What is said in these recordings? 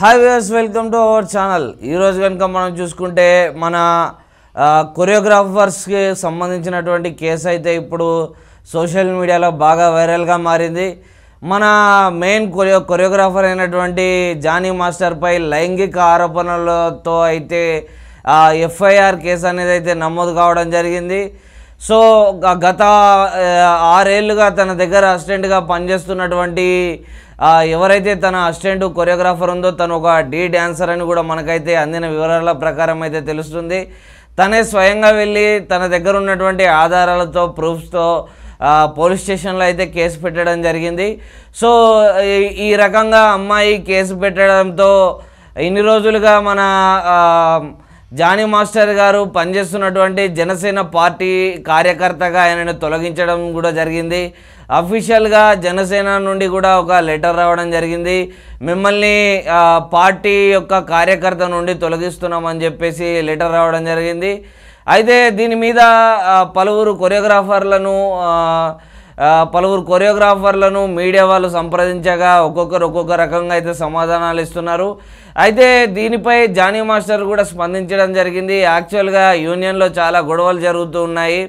Hi viewers, welcome to our channel. ఈరోజు కనుక మనం చూసుకుంటే మన కొరియోగ్రాఫర్స్కి సంబంధించినటువంటి కేసు అయితే ఇప్పుడు సోషల్ మీడియాలో బాగా వైరల్గా మారింది. మన మెయిన్ కొరియోగ్రాఫర్ అయినటువంటి జానీ మాస్టర్పై లైంగిక ఆరోపణలతో అయితే ఎఫ్ఐఆర్ కేసు అనేది అయితే నమోదు కావడం జరిగింది. సో గత 6 ఏళ్ళుగా తన దగ్గర అసిస్టెంట్గా పనిచేస్తున్నటువంటి ఎవరైతే తన అసిస్టెంట్ కొరియోగ్రాఫర్ ఉందో తను ఒక డాన్సర్ అని కూడా మనకైతే అందిన వివరాల ప్రకారం అయితే తెలుస్తుంది. తనే స్వయంగా వెళ్ళి తన దగ్గర ఉన్నటువంటి ఆధారాలతో ప్రూఫ్స్తో పోలీస్ స్టేషన్లో అయితే కేసు పెట్టడం జరిగింది. సో ఈ రకంగా అమ్మాయి కేసు పెట్టడంతో ఇన్ని రోజులుగా మన జానీ మాస్టర్ గారు పనిచేస్తున్నటువంటి జనసేన పార్టీ కార్యకర్తగా ఆయనను తొలగించడం కూడా జరిగింది. అఫీషియల్గా జనసేన నుండి కూడా ఒక లెటర్ రావడం జరిగింది. మిమ్మల్ని పార్టీ యొక్క కార్యకర్త నుండి తొలగిస్తున్నామని చెప్పేసి లెటర్ రావడం జరిగింది. అయితే దీని మీద పలువురు కొరియోగ్రాఫర్లను మీడియా వాళ్ళు సంప్రదించగా ఒక్కొక్క రకంగా అయితే సమాధానాలు ఇస్తున్నారు. అయితే దీనిపై జానీ మాస్టర్ కూడా స్పందించడం జరిగింది. యాక్చువల్గా యూనియన్లో చాలా గొడవలు జరుగుతూ ఉన్నాయి.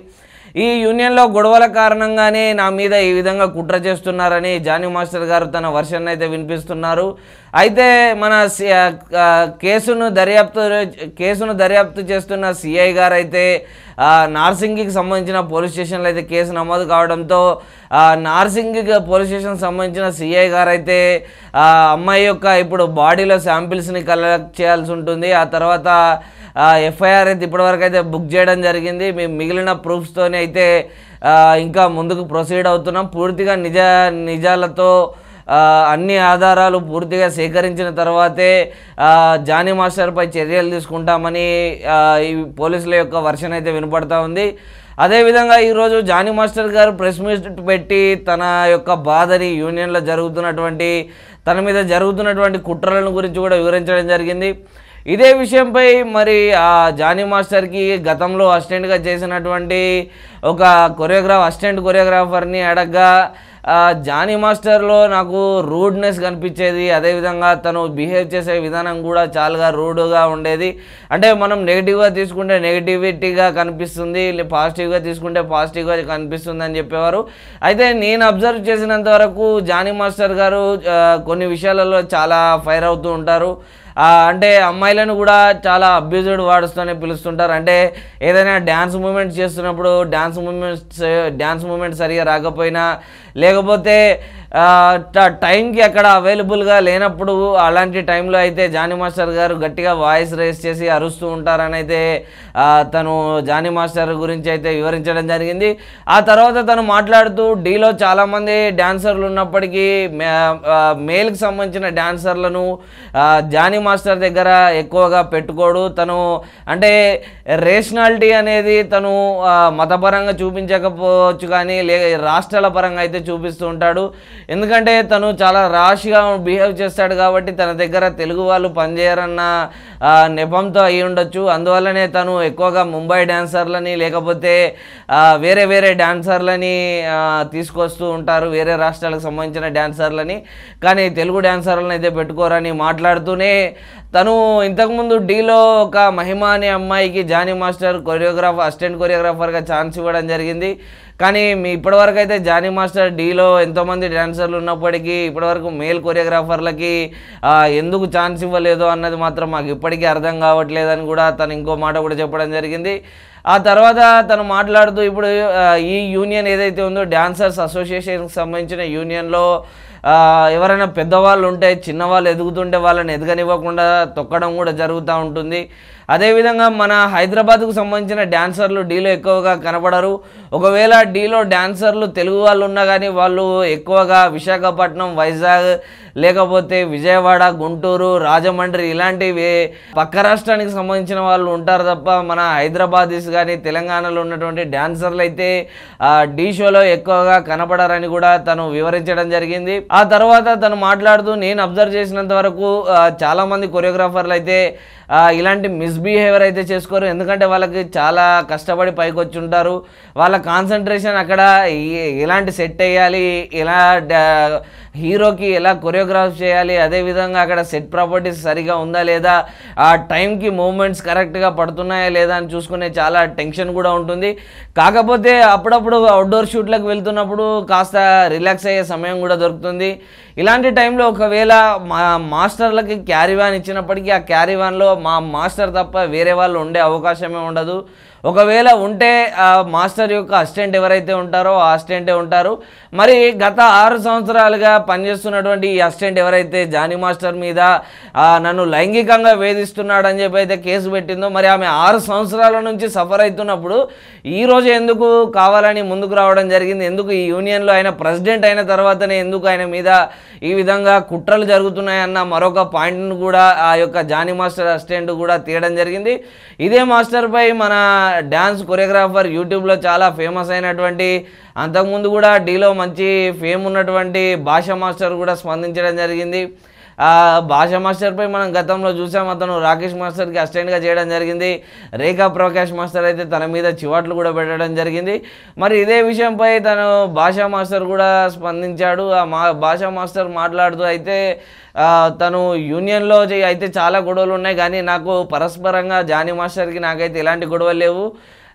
ఈ యూనియన్లో గొడవల కారణంగానే నా మీద ఈ విధంగా కుట్ర చేస్తున్నారని జానీ మాస్టర్ గారు తన వర్షన్ అయితే వినిపిస్తున్నారు. అయితే మన కేసును దర్యాప్తు చేస్తున్న సిఐ గారు అయితే నార్సింగికి సంబంధించిన పోలీస్ స్టేషన్లో అయితే కేసు నమోదు కావడంతో నార్సింగి పోలీస్ స్టేషన్ సంబంధించిన సిఐ గారు అయితే అమ్మాయి యొక్క ఇప్పుడు బాడీలో శాంపిల్స్ని కలెక్ట్ చేయాల్సి ఉంటుంది. ఆ తర్వాత ఎఫ్ఐఆర్ అయితే ఇప్పటివరకు అయితే బుక్ చేయడం జరిగింది. మేము మిగిలిన ప్రూఫ్స్తోనే అయితే ఇంకా ముందుకు ప్రొసీడ్ అవుతున్నాం. పూర్తిగా నిజాలతో అన్ని ఆధారాలు పూర్తిగా సేకరించిన తర్వాతే జానీ మాస్టర్పై చర్యలు తీసుకుంటామని ఈ పోలీసుల యొక్క వర్షన్ అయితే వినపడతా ఉంది. అదేవిధంగా ఈరోజు జానీ మాస్టర్ గారు ప్రెస్ మీట్ పెట్టి తన యొక్క బాధని యూనియన్లో తన మీద జరుగుతున్నటువంటి కుట్రలను గురించి కూడా వివరించడం జరిగింది. ఇదే విషయంపై మరి జానీ మాస్టర్కి గతంలో అసిస్టెంట్గా చేసినటువంటి ఒక అసిస్టెంట్ కొరియోగ్రాఫర్ని అడగ్గా జానీ మాస్టర్లో నాకు రూడ్నెస్ కనిపించేది. అదేవిధంగా తను బిహేవ్ చేసే విధానం కూడా చాలా రూడ్గా ఉండేది. అంటే మనం నెగిటివ్గా తీసుకుంటే నెగిటివిటీగా కనిపిస్తుంది, పాజిటివ్గా తీసుకుంటే పాజిటివ్గా కనిపిస్తుంది అని చెప్పేవారు. అయితే నేను అబ్జర్వ్ చేసినంత వరకు జానీ మాస్టర్ గారు కొన్ని విషయాలలో చాలా ఫైర్ అవుతూ ఉంటారు. అంటే అమ్మాయిలను కూడా చాలా అబ్యూజ్డ్ వర్డ్స్తోనే పిలుస్తుంటారు. అంటే ఏదైనా డ్యాన్స్ మూమెంట్స్ చేస్తున్నప్పుడు డ్యాన్స్ మూమెంట్ సరిగా రాకపోయినా, లేకపోతే టైంకి అక్కడ అవైలబుల్గా లేనప్పుడు అలాంటి టైంలో అయితే జానీ మాస్టర్ గారు గట్టిగా వాయిస్ రేస్ చేసి అరుస్తూ ఉంటారని అయితే తను జానీ మాస్టర్ గురించి అయితే వివరించడం జరిగింది. ఆ తర్వాత తను మాట్లాడుతూ డీలో చాలామంది డాన్సర్లు ఉన్నప్పటికీ మేల్కి సంబంధించిన డాన్సర్లను జానీ మాస్టర్ దగ్గర ఎక్కువగా పెట్టుకోడు. తను అంటే రేషనాలిటీ అనేది తను మతపరంగా చూపించకపోవచ్చు కానీ రాష్ట్రాల పరంగా అయితే చూపిస్తూ ఉంటాడు. ఎందుకంటే తను చాలా ర్యాష్గా బిహేవ్ చేస్తాడు కాబట్టి తన దగ్గర తెలుగు వాళ్ళు పనిచేయరన్న నెపంతో అయి ఉండొచ్చు. అందువల్లనే తను ఎక్కువగా ముంబై డాన్సర్లని లేకపోతే వేరే డాన్సర్లని తీసుకొస్తూ ఉంటారు, వేరే రాష్ట్రాలకు సంబంధించిన డాన్సర్లని. కానీ తెలుగు డాన్సర్లను అయితే పెట్టుకోరని మాట్లాడుతూనే తను ఇంతకుముందు డీలో ఒక మహిమ అనే అమ్మాయికి జానీ మాస్టర్ అసిస్టెంట్ కొరియోగ్రాఫర్గా ఛాన్స్ ఇవ్వడం జరిగింది. కానీ ఇప్పటివరకు అయితే జానీ మాస్టర్ డీలో ఎంతోమంది డాన్సర్లు ఉన్నప్పటికీ ఇప్పటివరకు మేల్ కొరియోగ్రాఫర్లకి ఎందుకు ఛాన్స్ ఇవ్వలేదు అన్నది మాత్రం మాకు ఇప్పటికీ అర్థం కావట్లేదని కూడా తను ఇంకో మాట కూడా చెప్పడం జరిగింది. ఆ తర్వాత తను మాట్లాడుతూ ఇప్పుడు ఈ యూనియన్ ఏదైతే ఉందో డాన్సర్స్ అసోసియేషన్కి సంబంధించిన యూనియన్లో ఎవరైనా పెద్దవాళ్ళు ఉంటే చిన్నవాళ్ళు ఎదుగుతుంటే వాళ్ళని ఎదగనివ్వకుండా తొక్కడం కూడా జరుగుతూ ఉంటుంది. అదేవిధంగా మన హైదరాబాద్కు సంబంధించిన డాన్సర్లు డీలో ఎక్కువగా కనపడరు. ఒకవేళ డీలో డాన్సర్లు తెలుగు వాళ్ళు ఉన్నా కానీ వాళ్ళు ఎక్కువగా విశాఖపట్నం, వైజాగ్, లేకపోతే విజయవాడ, గుంటూరు, రాజమండ్రి ఇలాంటివి పక్క రాష్ట్రానికి సంబంధించిన వాళ్ళు ఉంటారు తప్ప మన హైదరాబాదీస్ కానీ తెలంగాణలో ఉన్నటువంటి డాన్సర్లు అయితే డీ షోలో ఎక్కువగా కనపడరని కూడా తను వివరించడం జరిగింది. ఆ ఆ తర్వాత తను మాట్లాడుతూ నేను అబ్జర్వ్ చేసినంత వరకు చాలామంది కొరియోగ్రాఫర్లు అయితే ఇలాంటి మిస్బిహేవియర్ అయితే చేసుకోరు. ఎందుకంటే వాళ్ళకి చాలా కష్టపడి పైకి వచ్చి ఉంటారు. వాళ్ళ కాన్సన్ట్రేషన్ అక్కడ ఎలాంటి సెట్ వేయాలి, ఎలా హీరోకి ఎలా కొరియోగ్రాఫ్ చేయాలి, అదేవిధంగా అక్కడ సెట్ ప్రాపర్టీస్ సరిగా ఉందా లేదా, ఆ టైంకి మూమెంట్స్ కరెక్ట్గా పడుతున్నాయా లేదా అని చూసుకునే చాలా టెన్షన్ కూడా ఉంటుంది. కాకపోతే అప్పుడప్పుడు అవుట్డోర్ షూట్లకు వెళ్తున్నప్పుడు కాస్త రిలాక్స్ అయ్యే సమయం కూడా దొరుకుతుంది. ఇలాంటి టైంలో ఒకవేళ మాస్టర్లకి క్యారీ వ్యాన్ ఇచ్చినప్పటికీ ఆ క్యారీ వ్యాన్లో మా మాస్టర్ తప్ప వేరే వాళ్ళు ఉండే అవకాశమే ఉండదు. ఒకవేళ ఉంటే ఆ మాస్టర్ యొక్క అసిస్టెంట్ ఎవరైతే ఉంటారో ఆ అసిస్టెంటే ఉంటారు. మరి గత 6 సంవత్సరాలుగా పనిచేస్తున్నటువంటి ఈ అసిస్టెంట్ ఎవరైతే జానీ మాస్టర్ మీద నన్ను లైంగికంగా వేధిస్తున్నాడని చెప్పి అయితే కేసు పెట్టిందో, మరి ఆమె 6 సంవత్సరాల నుంచి సఫర్ అవుతున్నప్పుడు ఈరోజు ఎందుకు కావాలని ముందుకు రావడం జరిగింది? ఎందుకు ఈ యూనియన్లో ఆయన ప్రెసిడెంట్ అయిన తర్వాతనే ఎందుకు ఆయన మీద ఈ విధంగా కుట్రలు జరుగుతున్నాయన్న మరొక పాయింట్ను కూడా ఆ యొక్క జానీ మాస్టర్ అసిస్టెంట్ కూడా తీయడం జరిగింది. ఇదే మాస్టర్పై మన డ్యాన్స్ కొరియోగ్రాఫర్ యూట్యూబ్లో చాలా ఫేమస్ అయినటువంటి, అంతకుముందు కూడా డీలో మంచి ఫేమ్ ఉన్నటువంటి భాషా మాస్టర్ కూడా స్పందించడం జరిగింది. భాషా మాస్టర్పై మనం గతంలో చూసాం, అతను రాకేష్ మాస్టర్కి అసిస్టెంట్గా చేయడం జరిగింది. రేఖా ప్రకాష్ మాస్టర్ అయితే తన మీద చివాట్లు కూడా పెట్టడం జరిగింది. మరి ఇదే విషయంపై తను భాషా మాస్టర్ కూడా స్పందించాడు. భాషా మాస్టర్ మాట్లాడుతూ అయితే తను యూనియన్లో అయితే చాలా గొడవలు ఉన్నాయి, కానీ నాకు పరస్పరంగా జానీ మాస్టర్కి నాకైతే ఎలాంటి గొడవలు లేవు.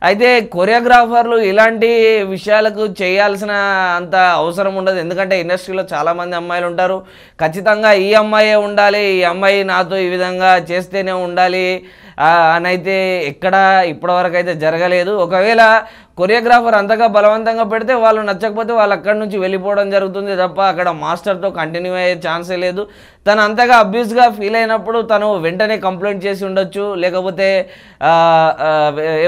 అయితే కొరియోగ్రాఫర్లు ఇలాంటి విషయాలకు చేయాల్సిన అంత అవసరం ఉండదు. ఎందుకంటే ఇండస్ట్రీలో చాలామంది అమ్మాయిలు ఉంటారు. ఖచ్చితంగా ఈ అమ్మాయే ఉండాలి, ఈ అమ్మాయి నాతో ఈ విధంగా చేస్తేనే ఉండాలి అని అయితే ఎక్కడ ఇప్పటివరకు అయితే జరగలేదు. ఒకవేళ కొరియోగ్రాఫర్ అంతగా బలవంతంగా పెడితే వాళ్ళు నచ్చకపోతే వాళ్ళు అక్కడి నుంచి వెళ్ళిపోవడం జరుగుతుంది తప్ప అక్కడ మాస్టర్తో కంటిన్యూ అయ్యే ఛాన్సే లేదు. తను అంతగా అబ్యూస్గా ఫీల్ అయినప్పుడు తను వెంటనే కంప్లైంట్ చేసి ఉండొచ్చు, లేకపోతే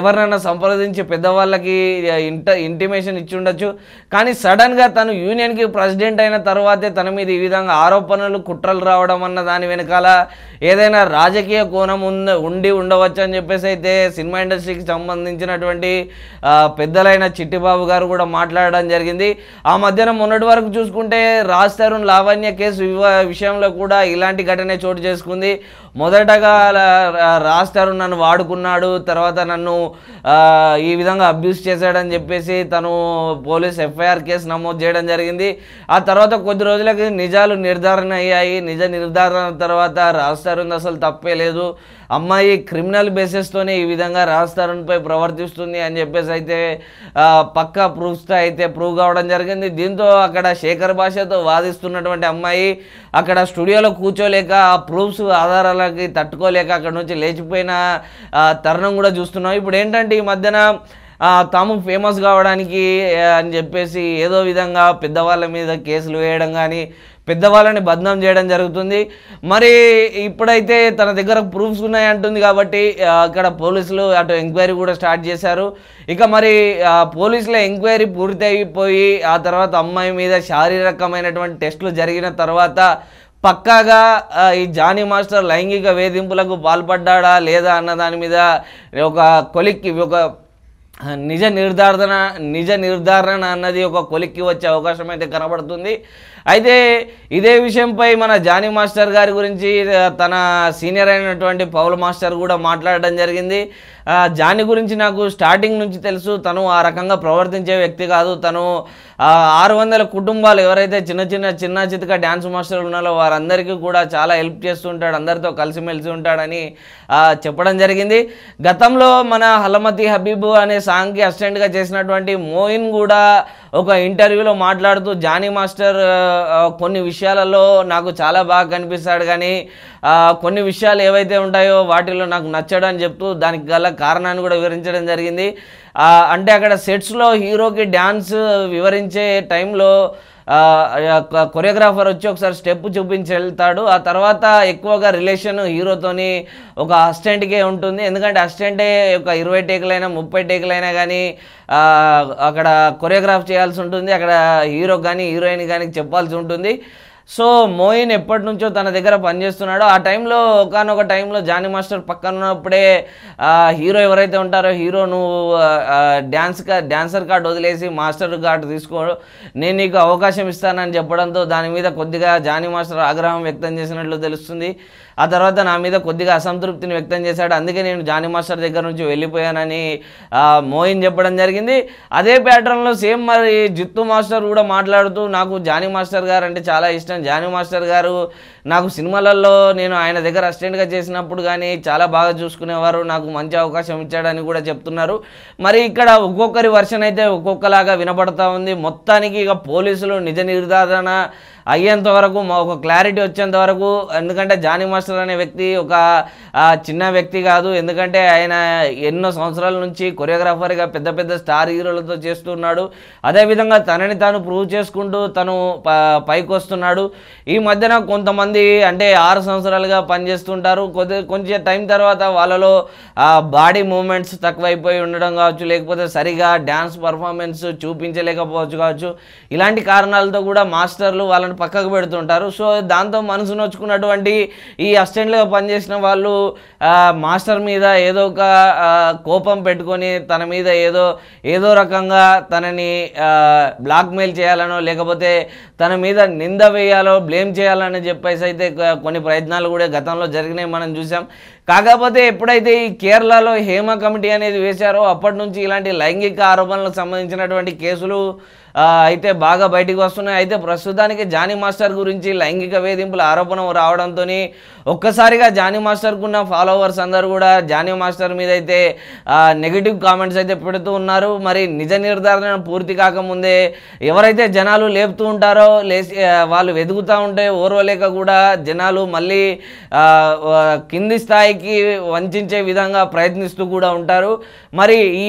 ఎవరినైనా సంప్రదించి పెద్దవాళ్ళకి ఇంటిమేషన్ ఇచ్చి ఉండొచ్చు. కానీ సడన్గా తను యూనియన్కి ప్రెసిడెంట్ అయిన తర్వాతే తన మీద ఈ విధంగా ఆరోపణలు కుట్రలు రావడం అన్న దాని వెనకాల ఏదైనా రాజకీయ కోణం ఉండవచ్చు అని చెప్పేసి అయితే సినిమా ఇండస్ట్రీకి సంబంధించినటువంటి పెద్దలైన చిట్టిబాబు గారు కూడా మాట్లాడడం జరిగింది. ఆ మధ్యన మొన్నటి వరకు చూసుకుంటే రాజ్ తరుణ్ లావణ్య కేసు విషయంలో కూడా ఇలాంటి ఘటనే చోటు చేసుకుంది. మొదటగా రాజ్ తరుణ్ నన్ను వాడుకున్నాడు, తర్వాత నన్ను ఈ విధంగా అబ్యూస్ చేశాడని చెప్పేసి తను పోలీస్ ఎఫ్ఐఆర్ కేసు నమోదు చేయడం జరిగింది. ఆ తర్వాత కొద్ది రోజులకి నిజాలు నిర్ధారణ అయ్యాయి. నిజ నిర్ధారణ తర్వాత రాజ్ తరుణ్ అసలు తప్పే లేదు, అమ్మాయి క్రిమినల్ బేసిస్తోనే ఈ విధంగా రాజ్ తరుణ్పై ప్రవర్తిస్తుంది అని చెప్పేసి అయితే పక్కా ప్రూఫ్స్తో అయితే ప్రూవ్ కావడం జరిగింది. దీంతో అక్కడ శేఖర్ భాషతో వాదిస్తున్నటువంటి అమ్మాయి అక్కడ స్టూడియోలో కూర్చోలేక ఆ ప్రూఫ్స్ ఆధారాలకి తట్టుకోలేక అక్కడ నుంచి లేచిపోయిన తరుణం కూడా చూస్తున్నాం. ఇప్పుడు ఏంటంటే ఈ మధ్యన తాము ఫేమస్ కావడానికి అని చెప్పేసి ఏదో విధంగా పెద్దవాళ్ళ మీద కేసులు వేయడం కానీ పెద్దవాళ్ళని బద్నాం చేయడం జరుగుతుంది. మరి ఇప్పుడైతే తన దగ్గర ప్రూఫ్స్ ఉన్నాయంటుంది కాబట్టి అక్కడ పోలీసులు అటు ఎంక్వైరీ కూడా స్టార్ట్ చేశారు. ఇక మరి పోలీసుల ఎంక్వైరీ పూర్తి అయిపోయి ఆ తర్వాత అమ్మాయి మీద శారీరకమైనటువంటి టెస్టులు జరిగిన తర్వాత పక్కాగా ఈ జానీ మాస్టర్ లైంగిక వేధింపులకు పాల్పడ్డా లేదా అన్న దాని మీద ఒక కొలిక్కి ఒక నిజ నిర్ధారణ అన్నది ఒక కొలిక్కి వచ్చే అవకాశం అయితే కనబడుతుంది. అయితే ఇదే విషయంపై మన జానీ మాస్టర్ గారి గురించి తన సీనియర్ అయినటువంటి పౌల్ మాస్టర్ కూడా మాట్లాడడం జరిగింది. జానీ గురించి నాకు స్టార్టింగ్ నుంచి తెలుసు, తను ఆ రకంగా ప్రవర్తించే వ్యక్తి కాదు. తను 600 కుటుంబాలు ఎవరైతే చిన్న చితక డ్యాన్స్ మాస్టర్లు ఉన్నారో వారందరికీ కూడా చాలా హెల్ప్ చేస్తుంటాడు, అందరితో కలిసిమెలిసి ఉంటాడని చెప్పడం జరిగింది. గతంలో మన హలమతి హబీబు అనే సాంగ్కి అసిస్టెంట్గా చేసినటువంటి మోయిన్ కూడా ఒక ఇంటర్వ్యూలో మాట్లాడుతూ జానీ మాస్టర్ కొన్ని విషయాలలో నాకు చాలా బాగా కనిపిస్తాడు, కానీ కొన్ని విషయాలు ఏవైతే ఉంటాయో వాటిలో నాకు నచ్చడం అని చెప్తూ దానికి గల కారణాన్ని కూడా వివరించడం జరిగింది. అంటే అక్కడ సెట్స్లో హీరోకి డ్యాన్స్ వివరించే టైంలో కొరియోగ్రాఫర్ వచ్చి ఒకసారి స్టెప్ చూపించి వెళ్తాడు. ఆ తర్వాత ఎక్కువగా రిలేషన్ హీరోతోని ఒక అసిస్టెంట్కే ఉంటుంది. ఎందుకంటే అసిస్టెంటే ఒక 20 టేకులైనా 30 టేకులైనా కానీ అక్కడ కొరియోగ్రాఫ్ చేయాల్సి ఉంటుంది, అక్కడ హీరో కానీ హీరోయిన్ కానీ చెప్పాల్సి ఉంటుంది. సో మోయిన్ ఎప్పటి నుంచో తన దగ్గర పనిచేస్తున్నాడో ఆ టైంలో ఒకానొక టైంలో జానీ మాస్టర్ పక్కన ఉన్నప్పుడే హీరో ఎవరైతే ఉంటారో హీరో నువ్వు డాన్సర్ కార్డు వదిలేసి మాస్టర్ కార్డు తీసుకో, నేను నీకు అవకాశం ఇస్తానని చెప్పడంతో దాని మీద కొద్దిగా జానీ మాస్టర్ ఆగ్రహం వ్యక్తం చేసినట్లు తెలుస్తుంది. ఆ తర్వాత నా మీద కొద్దిగా అసంతృప్తిని వ్యక్తం చేశాడు, అందుకే నేను జానీ మాస్టర్ దగ్గర నుంచి వెళ్ళిపోయానని మోయిన్ చెప్పడం జరిగింది. అదే ప్యాటర్న్లో సేమ్ మరి జిత్తు మాస్టర్ కూడా మాట్లాడుతూ నాకు జానీ మాస్టర్ గారు అంటే చాలా ఇష్టం, జానీ మాస్టర్ గారు నాకు సినిమాలలో నేను ఆయన దగ్గర అసిస్టెంట్గా చేసినప్పుడు కానీ చాలా బాగా చూసుకునేవారు, నాకు మంచి అవకాశం ఇచ్చాడని కూడా చెప్తున్నారు. మరి ఇక్కడ ఒక్కొక్కరి వర్షన్ అయితే ఒక్కొక్కలాగా వినపడతా ఉంది. మొత్తానికి ఇక పోలీసులు నిజ నిర్ధారణ అయ్యేంత వరకు ఒక క్లారిటీ వచ్చేంత వరకు, ఎందుకంటే జానీ మాస్టర్ అనే వ్యక్తి ఒక చిన్న వ్యక్తి కాదు, ఎందుకంటే ఆయన ఎన్నో సంవత్సరాల నుంచి కొరియోగ్రాఫర్గా పెద్ద పెద్ద స్టార్ హీరోలతో చేస్తున్నాడు. అదేవిధంగా తనని తాను ప్రూవ్ చేసుకుంటూ తను పైకి వస్తున్నాడు. ఈ మధ్యన కొంతమంది అంటే 6 సంవత్సరాలుగా పనిచేస్తుంటారు, కొంచెం టైం తర్వాత వాళ్ళలో బాడీ మూమెంట్స్ తక్కువైపోయి ఉండడం కావచ్చు, లేకపోతే సరిగా డ్యాన్స్ పర్ఫార్మెన్స్ చూపించలేకపోవచ్చు కావచ్చు, ఇలాంటి కారణాలతో కూడా మాస్టర్లు వాళ్ళని పక్కకు పెడుతుంటారు. సో దాంతో మనసు నొచ్చుకున్నటువంటి ఈ అసిస్టెంట్లుగా పనిచేసిన వాళ్ళు మాస్టర్ మీద ఏదో ఒక కోపం పెట్టుకొని తన మీద ఏదో రకంగా తనని బ్లాక్మెయిల్ చేయాలనో లేకపోతే తన మీద నింద వేయాలో బ్లేమ్ చేయాలని చెప్పేసి అయితే కొన్ని ప్రయత్నాలు కూడా గతంలో జరిగినాయి, మనం చూసాం. కాకపోతే ఎప్పుడైతే ఈ కేరళలో హేమ కమిటీ అనేది వేశారో అప్పటి నుంచి ఇలాంటి లైంగిక ఆరోపణలకు సంబంధించినటువంటి కేసులు అయితే బాగా బయటికి వస్తున్నాయి. అయితే ప్రస్తుతానికి జానీ మాస్టర్ గురించి లైంగిక వేధింపుల ఆరోపణ రావడంతో ఒక్కసారిగా జానీ మాస్టర్కు ఉన్న ఫాలోవర్స్ అందరూ కూడా జానీ మాస్టర్ మీద అయితే నెగిటివ్ కామెంట్స్ అయితే పెడుతూ ఉన్నారు. మరి నిజ నిర్ధారణ పూర్తి కాకముందే ఎవరైతే జనాలు లేపుతూ ఉంటారో వాళ్ళు వెతుకుతూ ఉంటే ఓర్వలేక కూడా జనాలు మళ్ళీ కింది స్థాయికి వంచే విధంగా ప్రయత్నిస్తూ కూడా ఉంటారు. మరి ఈ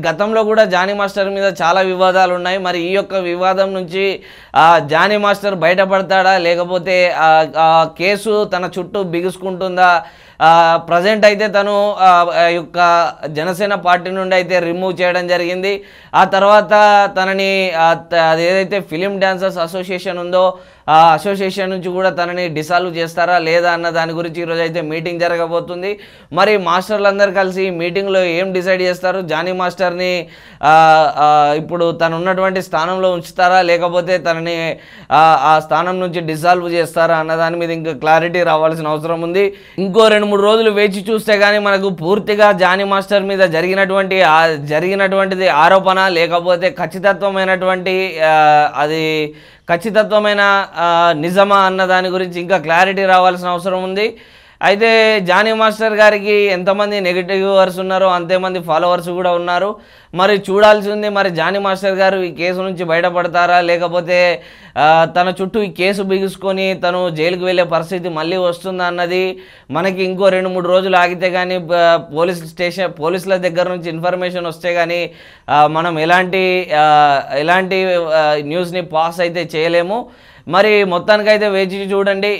గతంలో కూడా జానీ మాస్టర్ మీద చాలా వివాదాలు ఉన్నాయి. మరి ఈ యొక్క వివాదం నుంచి జానీ మాస్టర్ బయటపడతాడా లేకపోతే కేసు తన చుట్టూ బిగుసుకుంటుందా? ప్రజెంట్ అయితే తను యొక్క జనసేన పార్టీ నుండి అయితే రిమూవ్ చేయడం జరిగింది. ఆ తర్వాత తనని ఏదైతే ఫిలిం డాన్సర్స్ అసోసియేషన్ ఉందో ఆ అసోసియేషన్ నుంచి కూడా తనని డిసాల్వ్ చేస్తారా లేదా అన్న దాని గురించి ఈరోజు అయితే మీటింగ్ జరగబోతుంది. మరి మాస్టర్లందరూ కలిసి ఈ మీటింగ్లో ఏం డిసైడ్ చేస్తారు? జానీ మాస్టర్ని ఇప్పుడు తను ఉన్నటువంటి స్థానంలో ఉంచుతారా లేకపోతే తనని ఆ స్థానం నుంచి డిసాల్వ్ చేస్తారా అన్న దాని మీద ఇంకా క్లారిటీ రావాల్సిన అవసరం ఉంది. ఇంకో 2-3 రోజులు వేచి చూస్తే కానీ మనకు పూర్తిగా జానీ మాస్టర్ మీద జరిగినటువంటిది ఆరోపణ లేకపోతే ఖచ్చితత్వమైన నిజమా అన్న దాని గురించి ఇంకా క్లారిటీ రావాల్సిన అవసరం ఉంది. అయితే జానీ మాస్టర్ గారికి ఎంతమంది నెగిటివర్స్ ఉన్నారో అంతేమంది ఫాలోవర్స్ కూడా ఉన్నారు. మరి చూడాల్సి ఉంది, మరి జానీ మాస్టర్ గారు ఈ కేసు నుంచి బయటపడతారా లేకపోతే తన చుట్టూ ఈ కేసు బిగుసుకొని తను జైలుకు వెళ్ళే పరిస్థితి మళ్ళీ వస్తుందా అన్నది మనకి ఇంకో 2-3 రోజులు ఆగితే కానీ పోలీసుల దగ్గర నుంచి ఇన్ఫర్మేషన్ వస్తే కానీ మనం ఎలాంటి న్యూస్ని పాస్ అయితే చేయలేము. మరి మొత్తానికైతే వేచి చూడండి.